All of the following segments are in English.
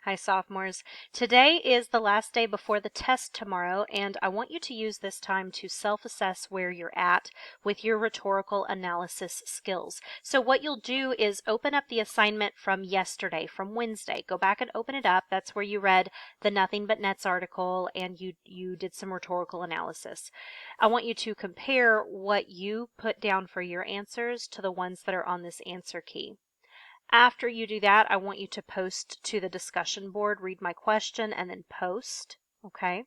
Hi, sophomores. Today is the last day before the test tomorrow, and I want you to use this time to self-assess where you're at with your rhetorical analysis skills. So what you'll do is open up the assignment from yesterday, from Wednesday. Go back and open it up. That's where you read the Nothing But Nets article and you did some rhetorical analysis. I want you to compare what you put down for your answers to the ones that are on this answer key. After you do that, I want you to post to the discussion board, read my question, and then post, okay?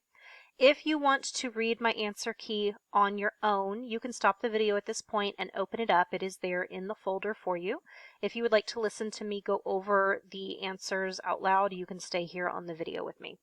If you want to read my answer key on your own, you can stop the video at this point and open it up. It is there in the folder for you. If you would like to listen to me go over the answers out loud, you can stay here on the video with me.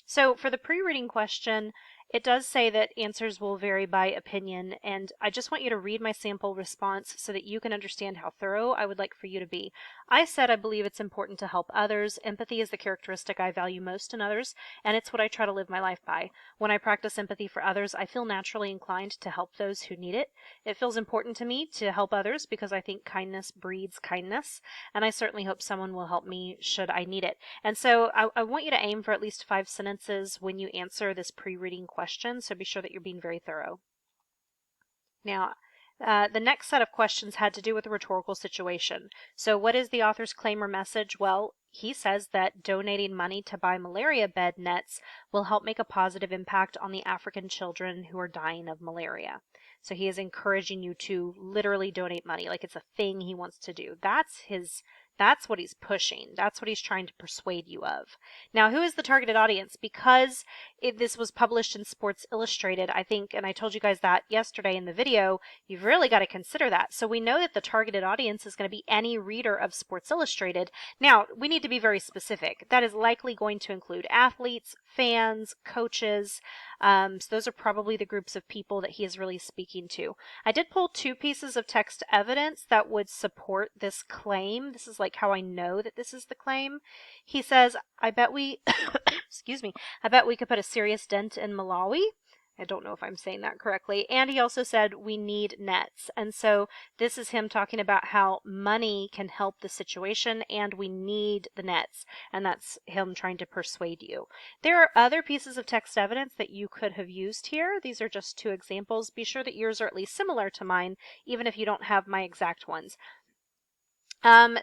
So for the pre-reading question, it does say that answers will vary by opinion, and I just want you to read my sample response so that you can understand how thorough I would like for you to be. I said I believe it's important to help others. Empathy is the characteristic I value most in others, and it's what I try to live my life by. When I practice empathy for others, I feel naturally inclined to help those who need it. It feels important to me to help others because I think kindness breeds kindness, and I certainly hope someone will help me should I need it. And so I want you to aim for at least 5 sentences when you answer this pre-reading question, so be sure that you're being very thorough. Now, the next set of questions had to do with the rhetorical situation. So what is the author's claim or message? Well, he says that donating money to buy malaria bed nets will help make a positive impact on the African children who are dying of malaria. So he is encouraging you to literally donate money, like it's a thing he wants to do. That's what he's pushing. That's what he's trying to persuade you of. Now, who is the targeted audience? Because this was published in Sports Illustrated, I think, and I told you guys that yesterday in the video, you've really got to consider that. So we know that the targeted audience is going to be any reader of Sports Illustrated. Now, we need to be very specific. That is likely going to include athletes, fans, coaches. So those are probably the groups of people that he is really speaking to. I did pull 2 pieces of text evidence that would support this claim. This is like how I know that this is the claim. He says, I bet we, excuse me, I bet we could put a serious dent in Malawi. I don't know if I'm saying that correctly. And he also said we need nets. And so this is him talking about how money can help the situation and we need the nets. And that's him trying to persuade you. There are other pieces of text evidence that you could have used here. These are just 2 examples. Be sure that yours are at least similar to mine, even if you don't have my exact ones.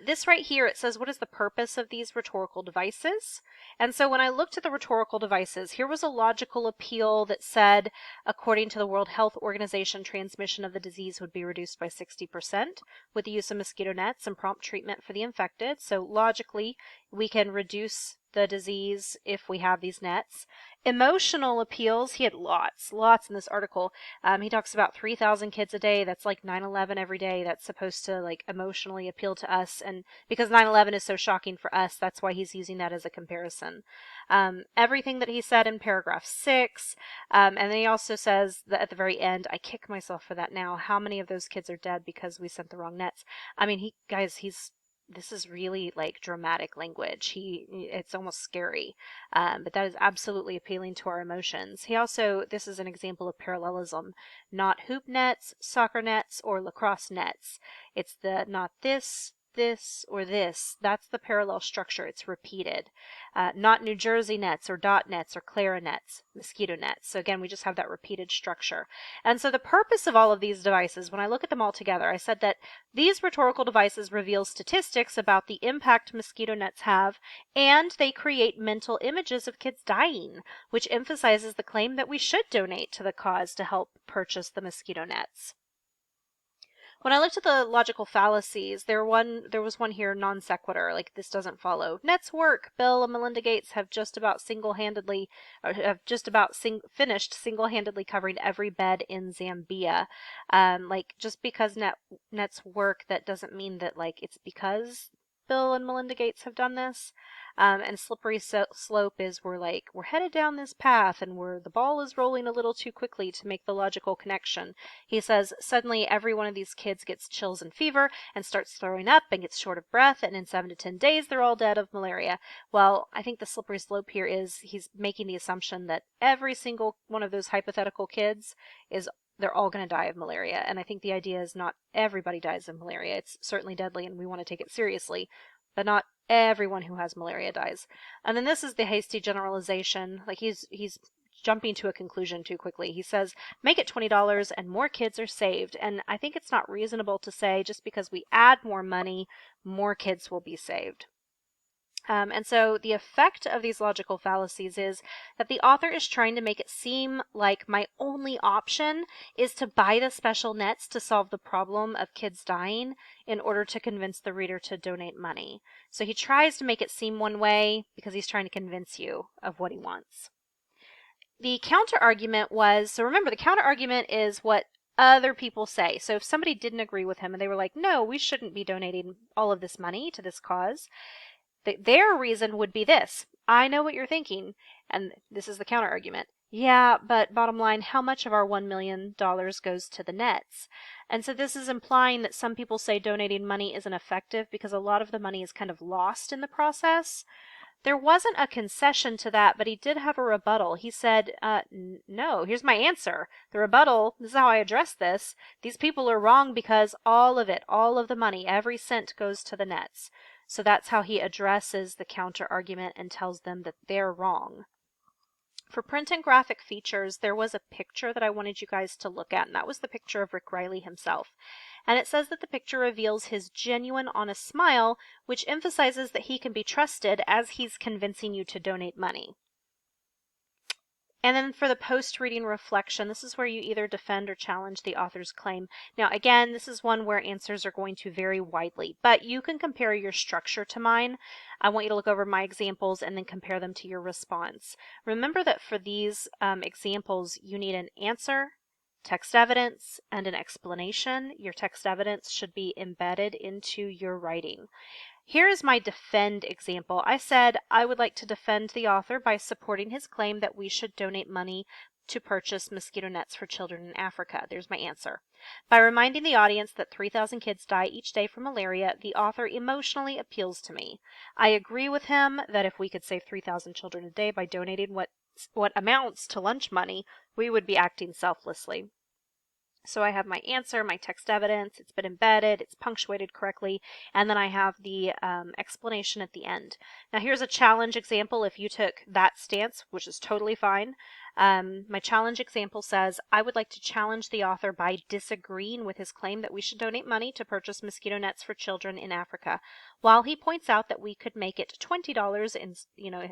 This right here, it says, what is the purpose of these rhetorical devices? And so when I looked at the rhetorical devices, here was a logical appeal that said, according to the World Health Organization, transmission of the disease would be reduced by 60% with the use of mosquito nets and prompt treatment for the infected. So logically, we can reduce the disease if we have these nets. Emotional appeals, he had lots in this article. He talks about 3,000 kids a day. That's like 9/11 every day. That's supposed to like emotionally appeal to us. And because 9/11 is so shocking for us, that's why he's using that as a comparison. Everything that he said in paragraph 6. And then he also says that at the very end, I kick myself for that now. How many of those kids are dead because we sent the wrong nets? I mean, this is really like dramatic language. It's almost scary, but that is absolutely appealing to our emotions. This is an example of parallelism, not hoop nets, soccer nets, or lacrosse nets. It's the not this, or this. That's the parallel structure. It's repeated. Not New Jersey nets or dot nets or Clara nets, mosquito nets. So again, we just have that repeated structure. And so the purpose of all of these devices, when I look at them all together, I said that these rhetorical devices reveal statistics about the impact mosquito nets have, and they create mental images of kids dying, which emphasizes the claim that we should donate to the cause to help purchase the mosquito nets. When I looked at the logical fallacies, there was one here, non sequitur, like this doesn't follow. Nets work. Bill and Melinda Gates have just about finished single-handedly covering every bed in Zambia. Like just because nets work, that doesn't mean that like it's because Bill and Melinda Gates have done this. And slippery slope is we're headed down this path and the ball is rolling a little too quickly to make the logical connection. He says suddenly every one of these kids gets chills and fever and starts throwing up and gets short of breath, and in 7 to 10 days they're all dead of malaria. Well, I think the slippery slope here is he's making the assumption that every single one of those hypothetical kids they're all going to die of malaria. And I think the idea is not everybody dies of malaria. It's certainly deadly and we want to take it seriously. but not everyone who has malaria dies. And then this is the hasty generalization. Like he's jumping to a conclusion too quickly. He says, make it $20 and more kids are saved. And I think it's not reasonable to say just because we add more money, more kids will be saved. And so the effect of these logical fallacies is that the author is trying to make it seem like my only option is to buy the special nets to solve the problem of kids dying in order to convince the reader to donate money. So he tries to make it seem one way because he's trying to convince you of what he wants. The counter-argument was, so remember, the counter-argument is what other people say. So if somebody didn't agree with him and they were like, no, we shouldn't be donating all of this money to this cause, their reason would be this. I know what you're thinking, and this is the counter-argument. Yeah, but bottom line, how much of our $1 million goes to the nets? And so this is implying that some people say donating money isn't effective because a lot of the money is kind of lost in the process. There wasn't a concession to that, but he did have a rebuttal. He said, no, here's my answer. The rebuttal, this is how I address this. These people are wrong because all of it, all of the money, every cent goes to the nets. So that's how he addresses the counter-argument and tells them that they're wrong. For print and graphic features, there was a picture that I wanted you guys to look at, and that was the picture of Rick Riley himself. And it says that the picture reveals his genuine, honest smile, which emphasizes that he can be trusted as he's convincing you to donate money. And then for the post-reading reflection, this is where you either defend or challenge the author's claim. Now, again, this is one where answers are going to vary widely, but you can compare your structure to mine. I want you to look over my examples and then compare them to your response. Remember that for these examples, you need an answer, text evidence, and an explanation. Your text evidence should be embedded into your writing. Here is my defend example. I said I would like to defend the author by supporting his claim that we should donate money to purchase mosquito nets for children in Africa. There's my answer. By reminding the audience that 3,000 kids die each day from malaria, the author emotionally appeals to me. I agree with him that if we could save 3,000 children a day by donating what amounts to lunch money, we would be acting selflessly. So I have my answer, my text evidence, it's been embedded, it's punctuated correctly, and then I have the explanation at the end. Now here's a challenge example if you took that stance, which is totally fine. My challenge example says, I would like to challenge the author by disagreeing with his claim that we should donate money to purchase mosquito nets for children in Africa, while he points out that we could make it $20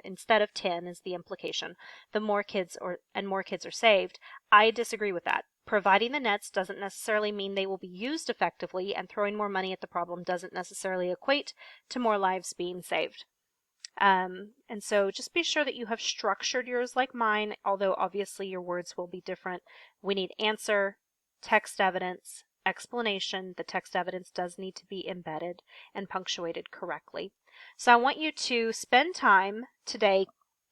instead of 10 is the implication. More kids are saved. I disagree with that. Providing the nets doesn't necessarily mean they will be used effectively, and throwing more money at the problem doesn't necessarily equate to more lives being saved. And so just be sure that you have structured yours like mine, although obviously your words will be different. We need answer, text evidence, explanation. The text evidence does need to be embedded and punctuated correctly. So I want you to spend time today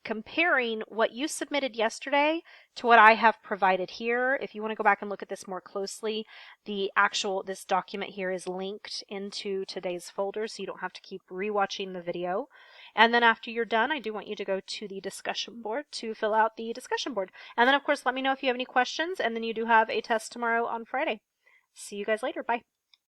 comparing what you submitted yesterday to what I have provided here. If you want to go back and look at this more closely, this document here is linked into today's folder, so you don't have to keep rewatching the video. And then after you're done, I do want you to go to the discussion board to fill out the discussion board. And then, of course, let me know if you have any questions, and then you do have a test tomorrow on Friday. See you guys later. Bye.